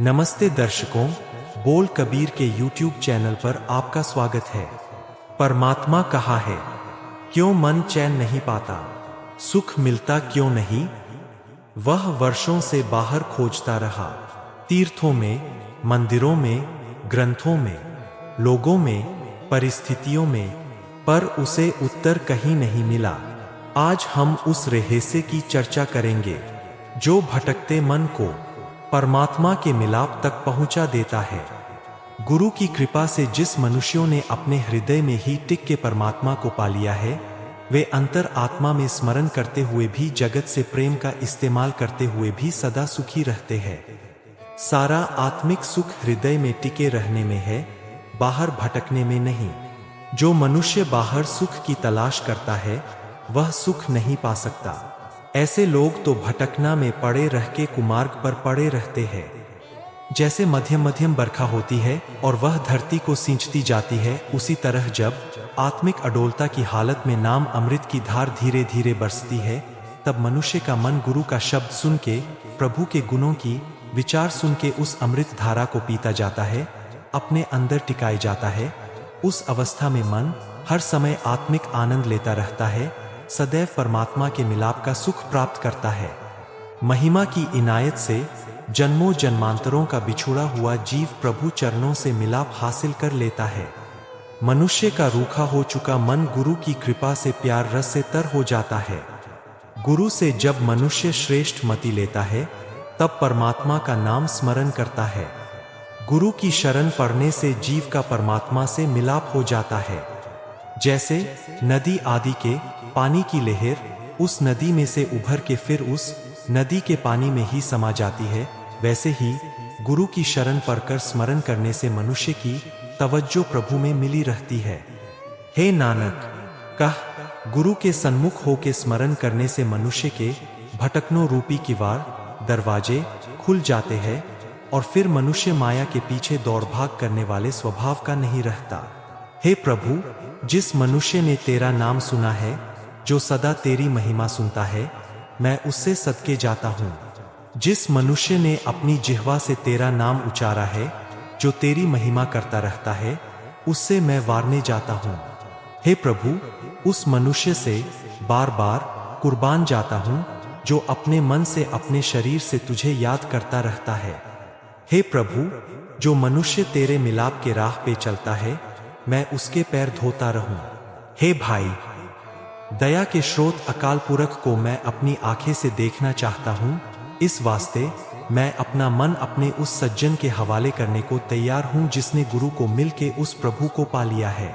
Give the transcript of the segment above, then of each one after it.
नमस्ते दर्शकों, बोल कबीर के YouTube चैनल पर आपका स्वागत है। परमात्मा कहाँ है? क्यों मन चैन नहीं पाता? सुख मिलता क्यों नहीं? वह वर्षों से बाहर खोजता रहा, तीर्थों में, मंदिरों में, ग्रंथों में, लोगों में, परिस्थितियों में, पर उसे उत्तर कहीं नहीं मिला। आज हम उस रहस्य की चर्चा करेंगे जो भटकते मन को परमात्मा के मिलाप तक पहुंचा देता है। गुरु की कृपा से जिस मनुष्यों ने अपने हृदय में ही टिक के परमात्मा को पा लिया है, वे अंतर आत्मा में स्मरण करते हुए भी, जगत से प्रेम का इस्तेमाल करते हुए भी सदा सुखी रहते हैं। सारा आत्मिक सुख हृदय में टिके रहने में है, बाहर भटकने में नहीं। जो मनुष्य बाहर सुख की तलाश करता है, वह सुख नहीं पा सकता। ऐसे लोग तो भटकना में पड़े रह के कुमार्ग पर पड़े रहते हैं। जैसे मध्यम मध्यम बरखा होती है और वह धरती को सींचती जाती है, उसी तरह जब आत्मिक अडोलता की हालत में नाम अमृत की धार धीरे धीरे बरसती है, तब मनुष्य का मन गुरु का शब्द सुन के, प्रभु के गुणों की विचार सुन के उस अमृत धारा को पीता जाता है, अपने अंदर टिकाए जाता है। उस अवस्था में मन हर समय आत्मिक आनंद लेता रहता है, सदैव परमात्मा के मिलाप का सुख प्राप्त करता है। महिमा की इनायत से जन्मों जन्मांतरों का बिछुड़ा हुआ जीव प्रभु चरणों से मिलाप हासिल कर लेता है। मनुष्य का रूखा हो चुका मन गुरु की कृपा से प्यार रस से तर हो जाता है। गुरु से जब मनुष्य श्रेष्ठ मति लेता है, तब परमात्मा का नाम स्मरण करता है। गुरु की शरण पड़ने से जीव का परमात्मा से मिलाप हो जाता है। जैसे नदी आदि के पानी की लहर उस नदी में से उभर के फिर उस नदी के पानी में ही समा जाती है, वैसे ही गुरु की शरण पड़कर स्मरण करने से मनुष्य की तवज्जो प्रभु में मिली रहती है। हे नानक, कह, गुरु के सन्मुख होके स्मरण करने से मनुष्य के भटकनों रूपी किवाड़ दरवाजे खुल जाते हैं और फिर मनुष्य माया के पीछे दौड़ भाग करने वाले स्वभाव का नहीं रहता। हे प्रभु, जिस मनुष्य ने तेरा नाम सुना है, जो सदा तेरी महिमा सुनता है, मैं उससे सदके जाता हूँ। जिस मनुष्य ने अपनी जिह्वा से तेरा नाम उचारा है, जो तेरी महिमा करता रहता है, उससे मैं वारने जाता हूँ। हे प्रभु, उस मनुष्य से बार बार कुर्बान जाता हूँ, जो अपने मन से अपने शरीर से तुझे याद करता रहता है। हे प्रभु, जो मनुष्य तेरे मिलाप के राह पे चलता है, मैं उसके पैर धोता रहूं। हे भाई, दया के स्रोत अकाल पुरख को मैं अपनी आंखें से देखना चाहता हूं। इस वास्ते मैं अपना मन अपने उस सज्जन के हवाले करने को तैयार हूं, जिसने गुरु को मिल के उस प्रभु को पा लिया है।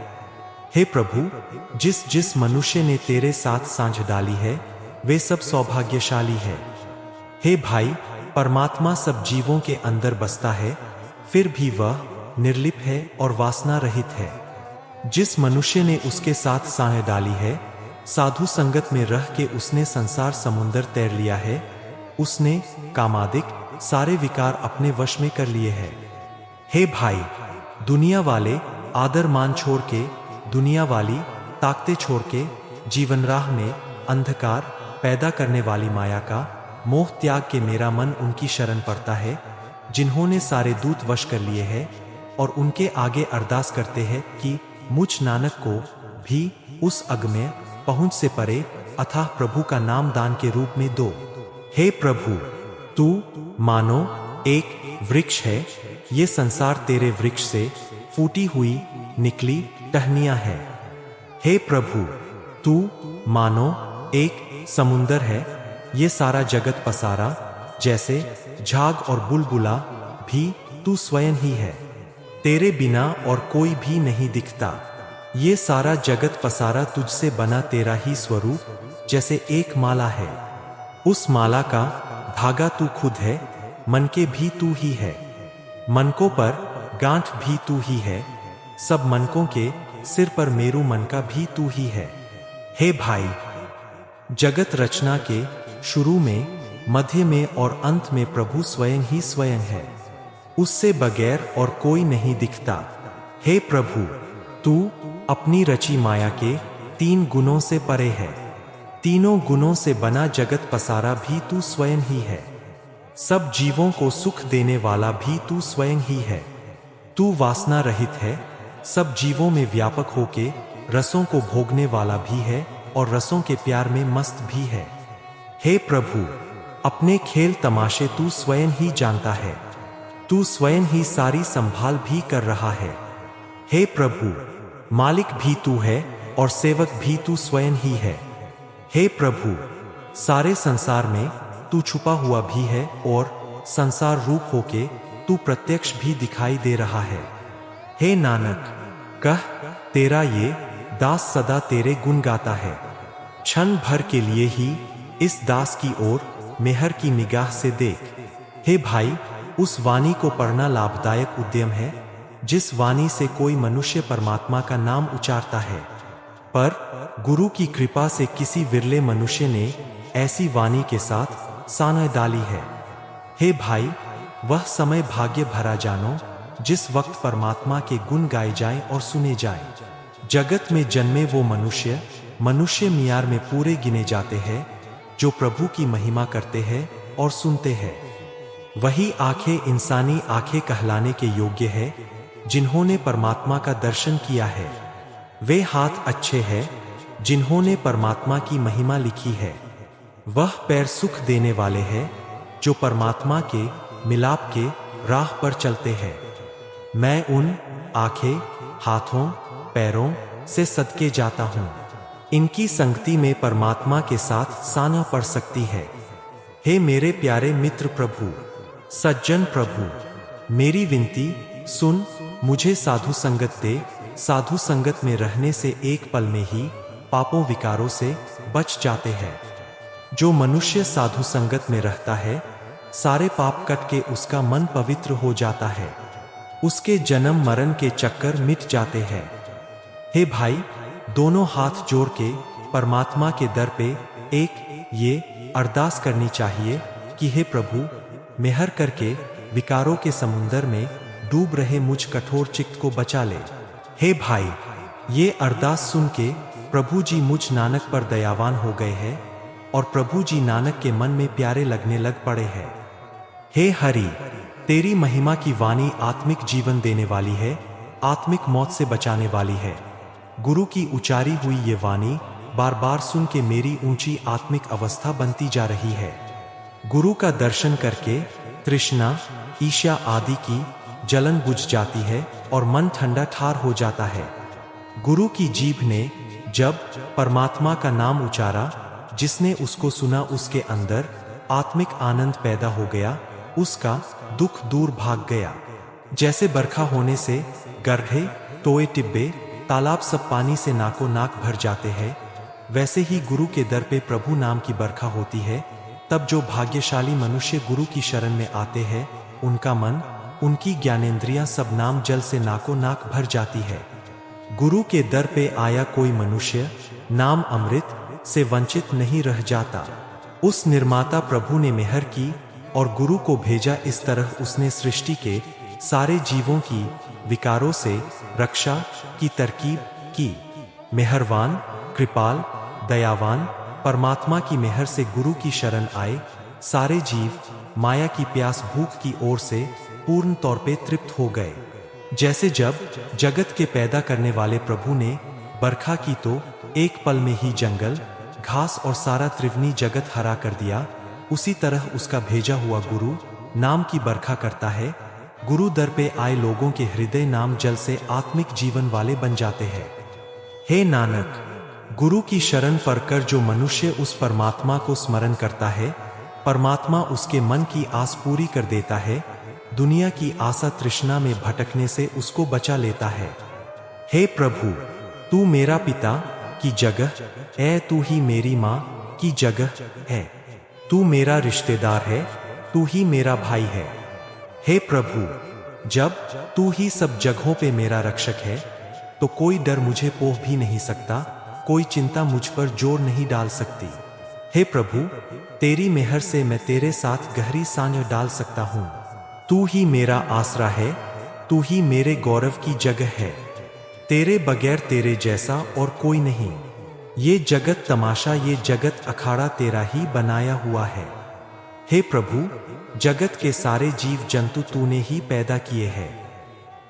हे प्रभु, जिस जिस मनुष्य ने तेरे साथ सांझ डाली है, वे सब सौभाग्यशाली है। हे भाई, परमात्मा सब जीवों के अंदर बसता है, फिर भी वह निर्लिप है और वासना रहित है। जिस मनुष्य ने उसके साथ सांझ डाली है, साधु संगत में रह के उसने संसार समुंदर तैर लिया है, उसने कामादिक सारे विकार अपने वश में कर लिए हैं। हे भाई, दुनिया वाले आदर मान छोड़ के, दुनिया वाली ताकतें छोड़ के, जीवन राह में अंधकार पैदा करने वाली माया का मोह त्याग के मेरा मन उनकी शरण पड़ता है, जिन्होंने सारे दूत वश कर लिए हैं, और उनके आगे अरदास करते हैं कि मुझ नानक को भी उस अगम्य पहुंच से परे अथाह प्रभु का नाम दान के रूप में दो। हे प्रभु, तू मानो एक वृक्ष है, ये संसार तेरे वृक्ष से फूटी हुई निकली टहनियां है। हे प्रभु, तू मानो एक समुंदर है, ये सारा जगत पसारा, जैसे झाग और बुलबुला भी तू स्वयं ही है। तेरे बिना और कोई भी नहीं दिखता। ये सारा जगत पसारा तुझसे बना तेरा ही स्वरूप, जैसे एक माला है। उस माला का धागा तू खुद है, मनके भी तू ही है। मनकों पर गांठ भी तू ही है, सब मनकों के सिर पर मेरू मन का भी तू ही है। हे भाई, जगत रचना के शुरू में, मध्य में और अंत में प्रभु स्वयं ही स्वयं है। उससे बगैर और कोई नहीं दिखता। हे प्रभु, तू अपनी रची माया के 3 गुणों से परे है। तीनों गुणों से बना जगत पसारा भी तू स्वयं ही है। सब जीवों को सुख देने वाला भी तू स्वयं ही है। तू वासना रहित है, सब जीवों में व्यापक होके रसों को भोगने वाला भी है और रसों के प्यार में मस्त भी है। हे प्रभु, अपने खेल तमाशे तू स्वयं ही जानता है। तू स्वयं ही सारी संभाल भी कर रहा है। हे प्रभु, मालिक भी तू है और सेवक भी तू स्वयं ही है। हे प्रभु, सारे संसार में तू छुपा हुआ भी है और संसार रूप होके तू प्रत्यक्ष भी दिखाई दे रहा है। हे नानक, कह तेरा ये दास सदा तेरे गुण गाता है। क्षण भर के लिए ही इस दास की ओर मेहर की निगाह से देख। हे भाई, उस वाणी को पढ़ना लाभदायक उद्यम है जिस वाणी से कोई मनुष्य परमात्मा का नाम उच्चारता है। पर गुरु की कृपा से किसी विरले मनुष्य ने ऐसी वाणी के साथ सानह डाली है। हे भाई, वह समय भाग्य भरा जानो जिस वक्त परमात्मा के गुण गाए जाएं और सुने जाएं। जगत में जन्मे वो मनुष्य मियार में पूरे गिने जाते हैं जो प्रभु की महिमा करते हैं और सुनते हैं। वही आंखें इंसानी आंखें कहलाने के योग्य है जिन्होंने परमात्मा का दर्शन किया है। वे हाथ अच्छे हैं जिन्होंने परमात्मा की महिमा लिखी है। वह पैर सुख देने वाले हैं जो परमात्मा के मिलाप के राह पर चलते हैं। मैं उन आंखें, हाथों, पैरों से सदके जाता हूँ। इनकी संगति में परमात्मा के साथ साना पड़ सकती है। हे मेरे प्यारे मित्र प्रभु, सज्जन प्रभु, मेरी विनती सुन, मुझे साधु संगत दे। साधु संगत में रहने से एक पल में ही पापों विकारों से बच जाते हैं। जो मनुष्य साधु संगत में रहता है, सारे पाप कट के उसका मन पवित्र हो जाता है। उसके जन्म मरण के चक्कर मिट जाते हैं। हे भाई, दोनों हाथ जोड़ के परमात्मा के दर पे एक ये अरदास करनी चाहिए कि हे प्रभु, मेहर करके विकारों के समुंदर में डूब रहे मुझ कठोर चित्त को बचा ले। हे भाई, ये अरदास सुन के प्रभु जी मुझ नानक पर दयावान हो गए हैं और प्रभु जी नानक के मन में प्यारे लगने लग पड़े हैं। हे हरि, तेरी महिमा की वाणी आत्मिक जीवन देने वाली है, आत्मिक मौत से बचाने वाली है। गुरु की उचारी हुई ये वाणी बार बार सुन के मेरी ऊंची आत्मिक अवस्था बनती जा रही है। गुरु का दर्शन करके तृष्णा, ईर्ष्या आदि की जलन बुझ जाती है और मन ठंडा ठार हो जाता है। गुरु की जीभ ने जब परमात्मा का नाम उचारा, जिसने उसको सुना उसके अंदर आत्मिक आनंद पैदा हो गया, उसका दुख दूर भाग गया। जैसे बरखा होने से गड्ढे, टोए, टिब्बे, तालाब सब पानी से नाको नाक भर जाते हैं, वैसे ही गुरु के दर पे प्रभु नाम की बरखा होती है। तब जो भाग्यशाली मनुष्य गुरु की शरण में आते हैं, उनका मन, उनकी ज्ञानेंद्रियां सब नाम जल से नाको नाक भर जाती है। गुरु के दर पे आया कोई मनुष्य नाम अमृत से वंचित नहीं रह जाता। उस निर्माता प्रभु ने मेहर की और गुरु को भेजा। इस तरह उसने सृष्टि के सारे जीवों की विकारों से रक्षा की तरकीब की। मेहरवान, कृपाल, दयावान परमात्मा की मेहर से गुरु की शरण आए। सारे जीव माया की प्यास भूख की ओर से पूर्ण तौर पे तृप्त हो गए। जैसे जब जगत के पैदा करने वाले प्रभु ने बरखा की तो एक पल में ही जंगल, घास और सारा त्रिवनी जगत हरा कर दिया, उसी तरह उसका भेजा हुआ गुरु नाम की बरखा करता है। गुरु दर पे आए लोगों के हृदय नाम जल से आत्मिक जीवन वाले बन जाते हैं। हे नानक, गुरु की शरण पड़कर जो मनुष्य उस परमात्मा को स्मरण करता है, परमात्मा उसके मन की आस पूरी कर देता है। दुनिया की आशा तृष्णा में भटकने से उसको बचा लेता है। हे प्रभु, तू मेरा पिता की जगह है, तू ही मेरी माँ की जगह है, तू मेरा रिश्तेदार है, तू ही मेरा भाई है। हे प्रभु, जब तू ही सब जगहों पे मेरा रक्षक है, तो कोई डर मुझे पोह भी नहीं सकता, कोई चिंता मुझ पर जोर नहीं डाल सकती। हे प्रभु, तेरी मेहर से मैं तेरे साथ गहरी सांझ डाल सकता हूँ। तू ही मेरा आसरा है, तू ही मेरे गौरव की जगह है। तेरे बगैर तेरे जैसा और कोई नहीं। ये जगत तमाशा, ये जगत अखाड़ा तेरा ही बनाया हुआ है। हे प्रभु, जगत के सारे जीव जंतु तूने ही पैदा किए हैं।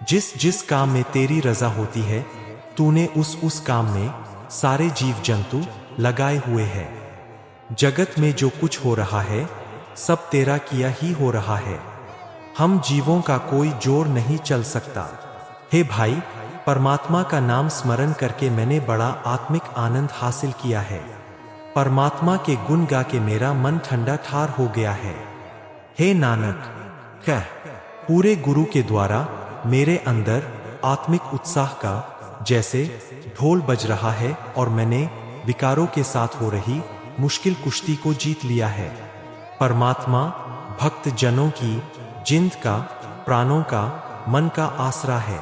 जिस जिस काम में तेरी रजा होती है, तूने उस काम में सारे जीव जंतु लगाए हुए हैं। जगत में जो कुछ हो रहा है, सब तेरा किया ही हो रहा है। हम जीवों का कोई जोर नहीं चल सकता। हे भाई, परमात्मा का नाम स्मरण करके मैंने बड़ा आत्मिक आनंद हासिल किया है। परमात्मा के गुण गा के मेरा मन ठंडा ठार हो गया है। हे नानक, कह, पूरे गुरु के द्वारा मेरे अंदर आत्मिक उत्साह का जैसे ढोल बज रहा है और मैंने विकारों के साथ हो रही मुश्किल कुश्ती को जीत लिया है। परमात्मा भक्त जनों की जिंद का, प्राणों का, मन का आसरा है।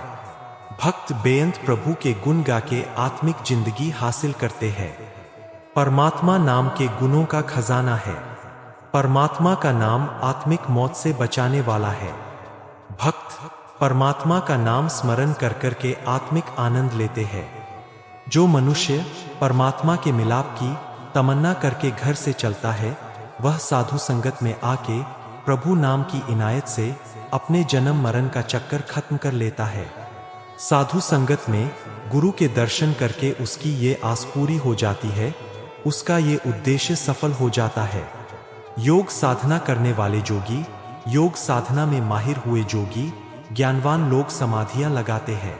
भक्त बेअंत प्रभु के गुण गा के आत्मिक जिंदगी हासिल करते हैं। परमात्मा नाम के गुणों का खजाना है। परमात्मा का नाम आत्मिक मौत से बचाने वाला है। भक्त परमात्मा का नाम स्मरण कर कर के आत्मिक आनंद लेते हैं। जो मनुष्य परमात्मा के मिलाप की तमन्ना करके घर से चलता है, वह साधु संगत में आके प्रभु नाम की इनायत से अपने जन्म मरण का चक्कर खत्म कर लेता है। साधु संगत में गुरु के दर्शन करके उसकी ये आस पूरी हो जाती है, उसका ये उद्देश्य सफल हो जाता है। योग साधना करने वाले जोगी, योग साधना में माहिर हुए जोगी, ज्ञानवान लोग समाधियां लगाते हैं,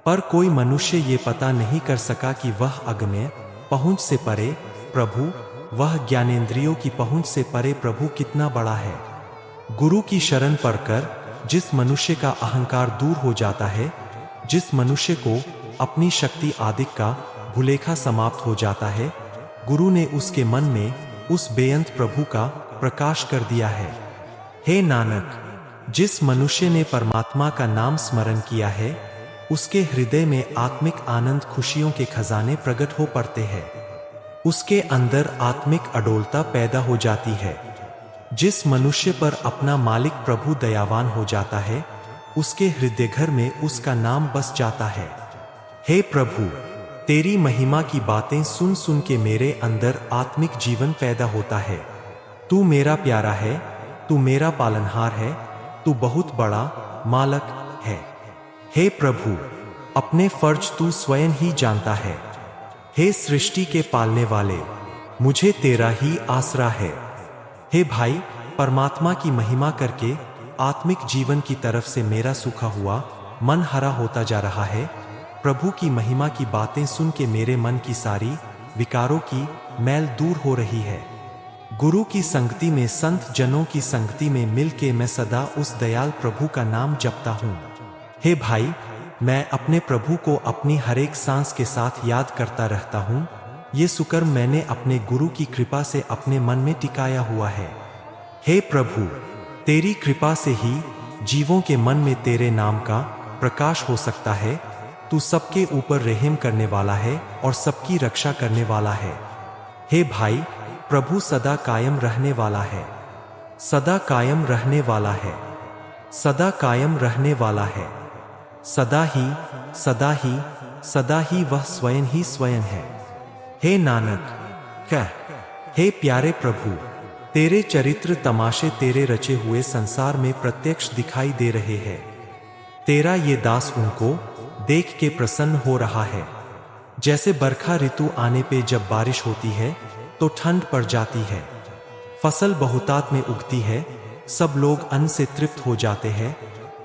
पर कोई मनुष्य ये पता नहीं कर सका कि वह अगम्य पहुंच से परे प्रभु, वह ज्ञानेंद्रियों की पहुंच से परे प्रभु कितना बड़ा है। गुरु की शरण पढ़कर जिस मनुष्य का अहंकार दूर हो जाता है, जिस मनुष्य को अपनी शक्ति आदि का भुलेखा समाप्त हो जाता है, गुरु ने उसके मन में उस बेअंत प्रभु का प्रकाश कर दिया है। हे नानक, जिस मनुष्य ने परमात्मा का नाम स्मरण किया है, उसके हृदय में आत्मिक आनंद खुशियों के खजाने प्रकट हो पड़ते हैं। उसके अंदर आत्मिक अडोलता पैदा हो जाती है। जिस मनुष्य पर अपना मालिक प्रभु दयावान हो जाता है, उसके हृदय घर में उसका नाम बस जाता है। हे प्रभु, तेरी महिमा की बातें सुन सुन के मेरे अंदर आत्मिक जीवन पैदा होता है। तू मेरा प्यारा है, तू मेरा पालनहार है, तू बहुत बड़ा मालक है। हे प्रभु, अपने फर्ज तू स्वयं ही जानता है। हे सृष्टि के पालने वाले, मुझे तेरा ही आसरा है। हे भाई, परमात्मा की महिमा करके आत्मिक जीवन की तरफ से मेरा सूखा हुआ मन हरा होता जा रहा है। प्रभु की महिमा की बातें सुन के मेरे मन की सारी विकारों की मैल दूर हो रही है। गुरु की संगति में, संत जनों की संगति में मिल के मैं सदा उस दयाल प्रभु का नाम जपता हूँ। हे भाई, मैं अपने प्रभु को अपनी हर एक सांस के साथ याद करता रहता हूँ। ये सुकर्म मैंने अपने गुरु की कृपा से अपने मन में टिकाया हुआ है। हे प्रभु, तेरी कृपा से ही जीवों के मन में तेरे नाम का प्रकाश हो सकता है। तू सबके ऊपर रहम करने वाला है और सबकी रक्षा करने वाला है। हे भाई, प्रभु सदा कायम रहने वाला है, सदा कायम रहने वाला है, सदा कायम रहने वाला है। सदा ही, सदा ही, सदा ही वह स्वयं है। हे नानक, कह, हे प्यारे प्रभु, तेरे चरित्र तमाशे तेरे रचे हुए संसार में प्रत्यक्ष दिखाई दे रहे हैं। तेरा ये दास उनको देख के प्रसन्न हो रहा है। जैसे बरखा ऋतु आने पे जब बारिश होती है तो ठंड पड़ जाती है, फसल बहुतात में उगती है, सब लोग अन्न से तृप्त हो जाते हैं,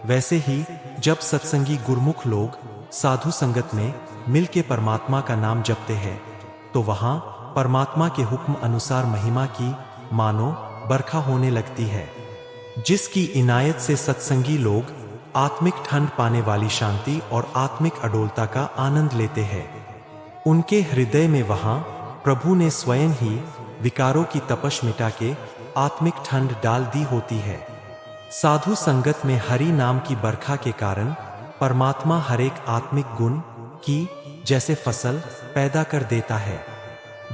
वैसे ही जब सत्संगी गुरमुख लोग साधु संगत में मिलके परमात्मा का नाम जपते हैं, तो वहां परमात्मा के हुक्म अनुसार महिमा की मानो बरखा होने लगती है, जिसकी इनायत से सत्संगी लोग आत्मिक ठंड पाने वाली शांति और आत्मिक अडोलता का आनंद लेते हैं। उनके हृदय में वहां प्रभु ने स्वयं ही विकारों की तपश मिटा के आत्मिक ठंड डाल दी होती है। साधु संगत में हरि नाम की बरखा के कारण परमात्मा हर एक आत्मिक गुण की जैसे फसल पैदा कर देता है।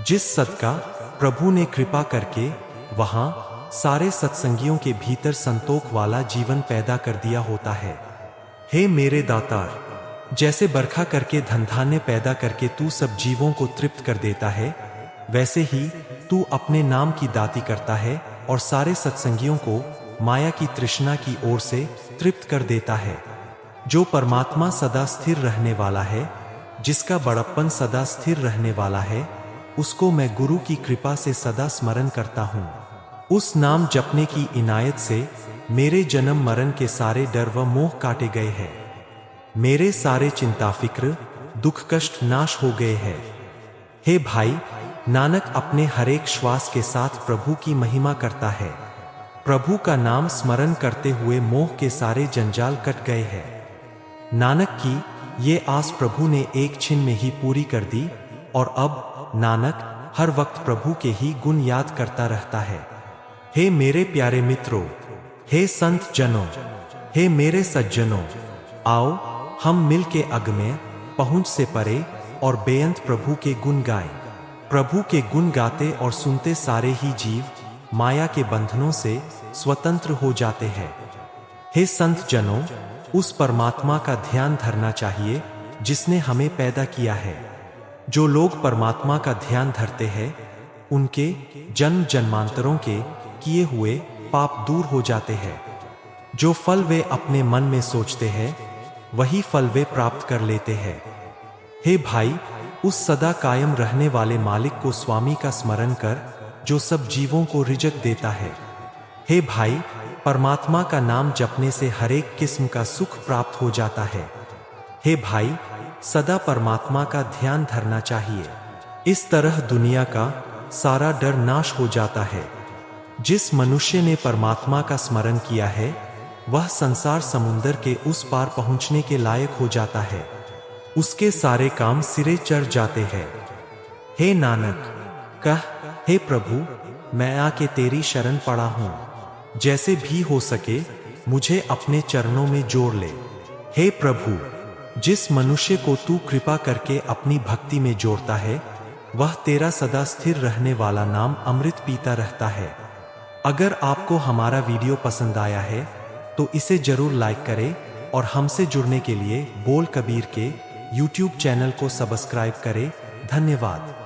जिस सदका प्रभु ने कृपा करके वहां सारे सत्संगियों के भीतर संतोख वाला जीवन पैदा कर दिया होता है। हे मेरे दातार, जैसे बरखा करके धन धान्य पैदा करके तू सब जीवों को तृप्त कर देता है, वैसे ही तू अपने नाम की दाती करता है और सारे सत्संगियों को माया की तृष्णा की ओर से तृप्त कर देता है। जो परमात्मा सदा स्थिर रहने वाला है, जिसका बड़प्पन सदा स्थिर रहने वाला है, उसको मैं गुरु की कृपा से सदा स्मरण करता हूँ। उस नाम जपने की इनायत से मेरे जन्म मरण के सारे डर व मोह काटे गए हैं। मेरे सारे चिंता फिक्र दुख कष्ट नाश हो गए हैं। हे भाई, नानक अपने हरेक श्वास के साथ प्रभु की महिमा करता है। प्रभु का नाम स्मरण करते हुए मोह के सारे जंजाल कट गए हैं। नानक की ये आस प्रभु ने एक छिन में ही पूरी कर दी और अब नानक हर वक्त प्रभु के ही गुण याद करता रहता है। हे मेरे प्यारे मित्रों, हे संत जनों, हे मेरे सज्जनों, आओ हम मिल के अगम्य पहुंच से परे और बेअंत प्रभु के गुण गाएं। प्रभु के गुण गाते और सुनते सारे ही जीव माया के बंधनों से स्वतंत्र हो जाते हैं। हे संत जनों, उस परमात्मा का ध्यान धरना चाहिए जिसने हमें पैदा किया है। जो लोग परमात्मा का ध्यान धरते हैं, उनके जन्म जन्मांतरों के किए हुए पाप दूर हो जाते हैं। जो फल वे अपने मन में सोचते हैं, वही फल वे प्राप्त कर लेते हैं। हे भाई, उस सदा कायम रहने वाले मालिक को स्वामी का स्मरण कर, जो सब जीवों को रिजक देता है। हे भाई, परमात्मा का नाम जपने से हरेक किस्म का सुख प्राप्त हो जाता है। हे भाई, सदा परमात्मा का ध्यान धरना चाहिए। इस तरह दुनिया का सारा डर नाश हो जाता है। जिस मनुष्य ने परमात्मा का स्मरण किया है, वह संसार समुंदर के उस पार पहुंचने के लायक हो जाता है। उसके सारे काम सिरे चढ़ जाते हैं। हे नानक, कह, हे प्रभु, मैं आके तेरी शरण पड़ा हूं। जैसे भी हो सके मुझे अपने चरणों में जोड़ ले। हे प्रभु, जिस मनुष्य को तू कृपा करके अपनी भक्ति में जोड़ता है, वह तेरा सदा स्थिर रहने वाला नाम अमृत पीता रहता है। अगर आपको हमारा वीडियो पसंद आया है तो इसे जरूर लाइक करें और हमसे जुड़ने के लिए बोल कबीर के YouTube चैनल को सब्सक्राइब करें। धन्यवाद।